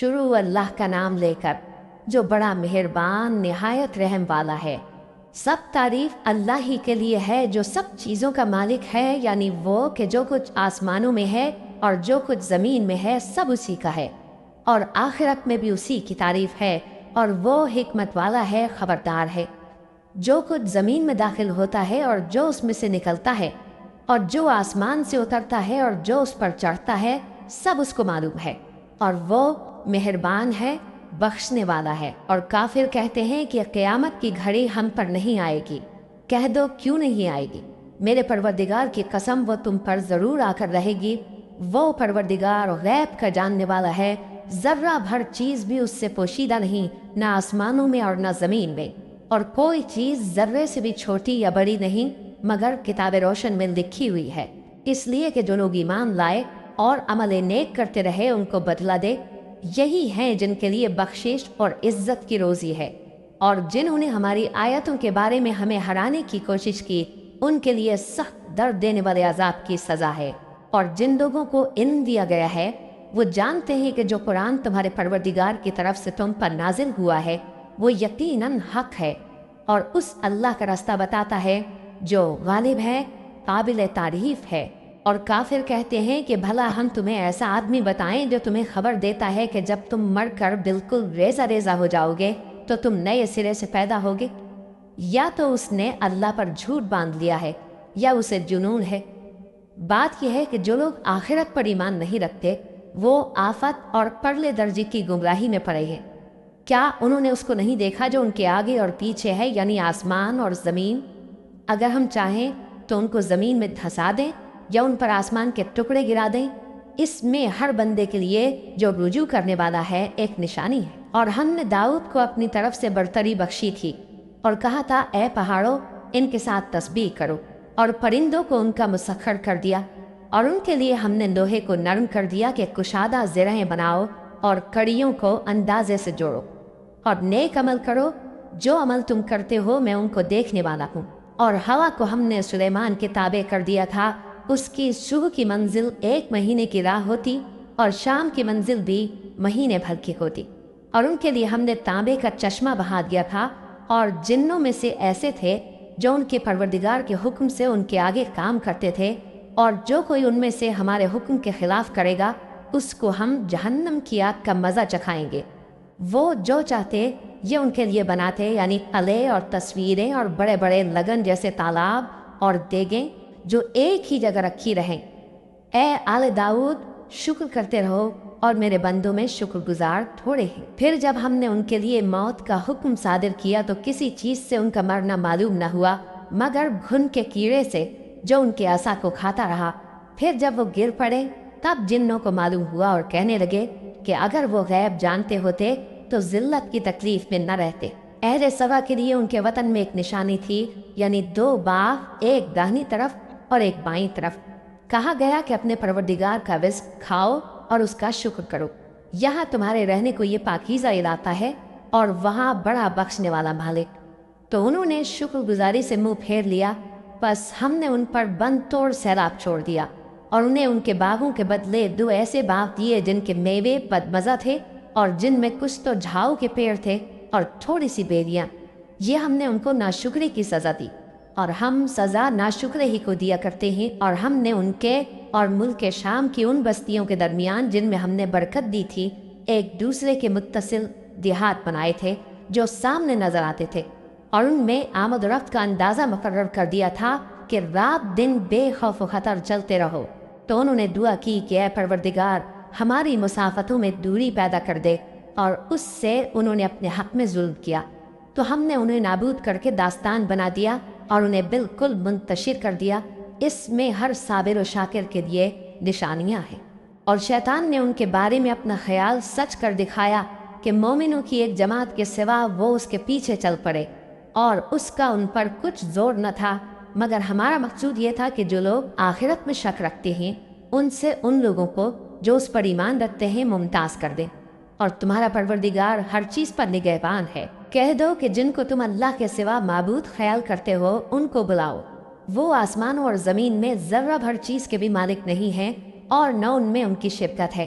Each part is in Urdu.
شروع اللہ کا نام لے کر جو بڑا مہربان نہایت رحم والا ہے۔ سب تعریف اللہ ہی کے لیے ہے جو سب چیزوں کا مالک ہے، یعنی وہ کہ جو کچھ آسمانوں میں ہے اور جو کچھ زمین میں ہے سب اسی کا ہے، اور آخرت میں بھی اسی کی تعریف ہے، اور وہ حکمت والا ہے، خبردار ہے۔ جو کچھ زمین میں داخل ہوتا ہے اور جو اس میں سے نکلتا ہے، اور جو آسمان سے اترتا ہے اور جو اس پر چڑھتا ہے، سب اس کو معلوم ہے، اور وہ مہربان ہے، بخشنے والا ہے۔ اور کافر کہتے ہیں کہ قیامت کی گھڑی ہم پر نہیں آئے گی۔ کہہ دو کیوں نہیں آئے گی؟ میرے پروردگار کی قسم وہ تم پر ضرور آ کر رہے گی۔ وہ پروردگار غیب کا جاننے والا ہے، ذرہ بھر چیز بھی اس سے پوشیدہ نہیں، نہ آسمانوں میں اور نہ زمین میں، اور کوئی چیز ذرے سے بھی چھوٹی یا بڑی نہیں مگر کتاب روشن میں لکھی ہوئی ہے، اس لیے کہ جو لوگ ایمان لائے اور عمل نیک کرتے رہے ان کو بدلہ دے۔ یہی ہیں جن کے لیے بخشش اور عزت کی روزی ہے، اور جنہوں نے ہماری آیتوں کے بارے میں ہمیں ہرانے کی کوشش کی ان کے لیے سخت درد دینے والے عذاب کی سزا ہے۔ اور جن لوگوں کو علم دیا گیا ہے وہ جانتے ہیں کہ جو قرآن تمہارے پروردگار کی طرف سے تم پر نازل ہوا ہے وہ یقیناً حق ہے، اور اس اللہ کا راستہ بتاتا ہے جو غالب ہے، قابل تعریف ہے۔ اور کافر کہتے ہیں کہ بھلا ہم تمہیں ایسا آدمی بتائیں جو تمہیں خبر دیتا ہے کہ جب تم مر کر بالکل ریزہ ریزہ ہو جاؤ گے تو تم نئے سرے سے پیدا ہوگے؟ یا تو اس نے اللہ پر جھوٹ باندھ لیا ہے یا اسے جنون ہے۔ بات یہ ہے کہ جو لوگ آخرت پر ایمان نہیں رکھتے وہ آفت اور پرلے درجے کی گمراہی میں پڑے ہیں۔ کیا انہوں نے اس کو نہیں دیکھا جو ان کے آگے اور پیچھے ہے، یعنی آسمان اور زمین؟ اگر ہم چاہیں تو ان کو زمین میں دھسا دیں یا ان پر آسمان کے ٹکڑے گرا دیں۔ اس میں ہر بندے کے لیے جو رجوع کرنے والا ہے ایک نشانی ہے۔ اور ہم نے داؤد کو اپنی طرف سے برتری بخشی تھی اور کہا تھا اے پہاڑوں ان کے ساتھ تسبیح کرو، اور پرندوں کو ان کا مسخر کر دیا، اور ان کے لیے ہم نے لوہے کو نرم کر دیا کہ کشادہ زرہیں بناؤ اور کڑیوں کو اندازے سے جوڑو، اور نیک عمل کرو، جو عمل تم کرتے ہو میں ان کو دیکھنے والا ہوں۔ اور ہوا کو ہم نے سلیمان کے تابع کر دیا تھا، اس کی صبح کی منزل 1 مہینے کی راہ ہوتی اور شام کی منزل بھی مہینے بھر کی ہوتی۔ اور ان کے لیے ہم نے تانبے کا چشمہ بہا دیا تھا، اور جنوں میں سے ایسے تھے جو ان کے پروردگار کے حکم سے ان کے آگے کام کرتے تھے، اور جو کوئی ان میں سے ہمارے حکم کے خلاف کرے گا اس کو ہم جہنم کی آگ کا مزہ چکھائیں گے۔ وہ جو چاہتے یہ ان کے لیے بناتے، یعنی قلعے اور تصویریں اور بڑے بڑے لگن جیسے تالاب اور دیگیں جو ایک ہی جگہ رکھی رہیں۔ اے آل داؤد شکر کرتے رہو، اور میرے بندوں میں شکر گزار تھوڑے ہیں۔ پھر جب ہم نے ان کے لیے موت کا حکم صادر کیا تو کسی چیز سے ان کا مرنا معلوم نہ ہوا مگر گھن کے کیڑے سے جو ان کے عصا کو کھاتا رہا۔ پھر جب وہ گر پڑے تب جنوں کو معلوم ہوا اور کہنے لگے کہ اگر وہ غیب جانتے ہوتے تو ذلت کی تکلیف میں نہ رہتے۔ اہل سبا کے لیے ان کے وطن میں ایک نشانی تھی، یعنی 2 باغ، ایک داہنی طرف اور ایک بائیں طرف۔ کہا گیا کہ اپنے پروردگار کا رزق کھاؤ اور اس کا شکر کرو، یہاں تمہارے رہنے کو یہ پاکیزہ علاقہ ہے اور وہاں بڑا بخشنے والا مالک۔ تو انہوں نے شکر گزاری سے منہ پھیر لیا، بس ہم نے ان پر بند توڑ سیلاب چھوڑ دیا، اور انہیں ان کے باغوں کے بدلے 2 ایسے باغ دیے جن کے میوے بدمزہ تھے اور جن میں کچھ تو جھاؤ کے پیڑ تھے اور تھوڑی سی بیریاں۔ یہ ہم نے ان کو ناشکری کی سزا دی، اور ہم سزا ناشکرے ہی کو دیا کرتے ہیں۔ اور ہم نے ان کے اور ملک شام کی ان بستیوں کے درمیان جن میں ہم نے برکت دی تھی ایک دوسرے کے متصل دیہات بنائے تھے جو سامنے نظر آتے تھے، اور ان میں آمد و رفت کا اندازہ مقرر کر دیا تھا کہ رات دن بے خوف و خطر چلتے رہو۔ تو انہوں نے دعا کی کہ اے پروردگار ہماری مسافتوں میں دوری پیدا کر دے، اور اس سے انہوں نے اپنے حق میں ظلم کیا، تو ہم نے انہیں نابود کر کے داستان بنا دیا اور انہیں بالکل منتشر کر دیا۔ اس میں ہر صابر و شاکر کے لیے نشانیاں ہیں۔ اور شیطان نے ان کے بارے میں اپنا خیال سچ کر دکھایا کہ مومنوں کی ایک جماعت کے سوا وہ اس کے پیچھے چل پڑے، اور اس کا ان پر کچھ زور نہ تھا، مگر ہمارا مقصود یہ تھا کہ جو لوگ آخرت میں شک رکھتے ہیں ان سے ان لوگوں کو جو اس پر ایمان رکھتے ہیں ممتاز کر دیں۔ اور تمہارا پروردگار ہر چیز پر نگہبان ہے۔ کہہ دو کہ جن کو تم اللہ کے سوا معبود خیال کرتے ہو ان کو بلاؤ، وہ آسمانوں اور زمین میں ذرہ بھر چیز کے بھی مالک نہیں ہیں اور نہ ان میں ان کی شرکت ہے،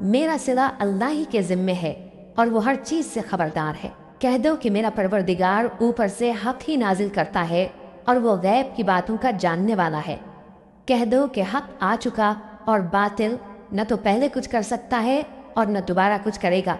میرا صلہ اللہ ہی کے ذمے ہے اور وہ ہر چیز سے خبردار ہے۔ کہہ دو کہ میرا پروردگار اوپر سے حق ہی نازل کرتا ہے اور وہ غیب کی باتوں کا جاننے والا ہے۔ کہہ دو کہ حق آ چکا اور باطل نہ تو پہلے کچھ کر سکتا ہے اور نہ دوبارہ کچھ کرے گا۔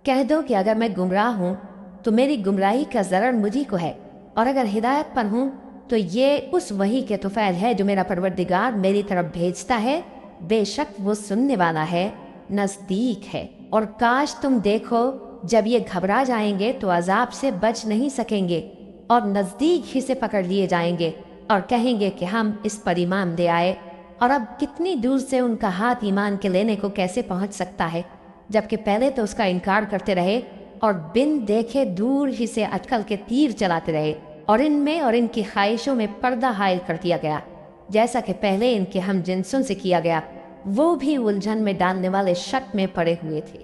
کہہ دو کہ اگر میں گمراہ ہوں تو میری گمراہی کا ضرر مجھی کو ہے، اور اگر ہدایت پر ہوں تو یہ اس وحی کے طفیل ہے جو میرا پروردگار میری طرف بھیجتا ہے۔ بے شک وہ سننے والا ہے، نزدیک ہے۔ اور کاش تم دیکھو جب یہ گھبرا جائیں گے تو عذاب سے بچ نہیں سکیں گے اور نزدیک ہی سے پکڑ لیے جائیں گے اور کہیں گے کہ ہم اس پر ایمان لے آئے، اور اب کتنی دور سے ان کا ہاتھ ایمان کے لینے کو کیسے پہنچ سکتا ہے، جبکہ پہلے تو اس کا انکار کرتے رہے اور بن دیکھے دور ہی سے اٹکل کے تیر چلاتے رہے، اور ان میں اور ان کی خواہشوں میں پردہ حائل کر دیا گیا، جیسا کہ پہلے ان کے ہم جنسوں سے کیا گیا۔ وہ بھی الجھن میں ڈالنے والے شک میں پڑے ہوئے تھے۔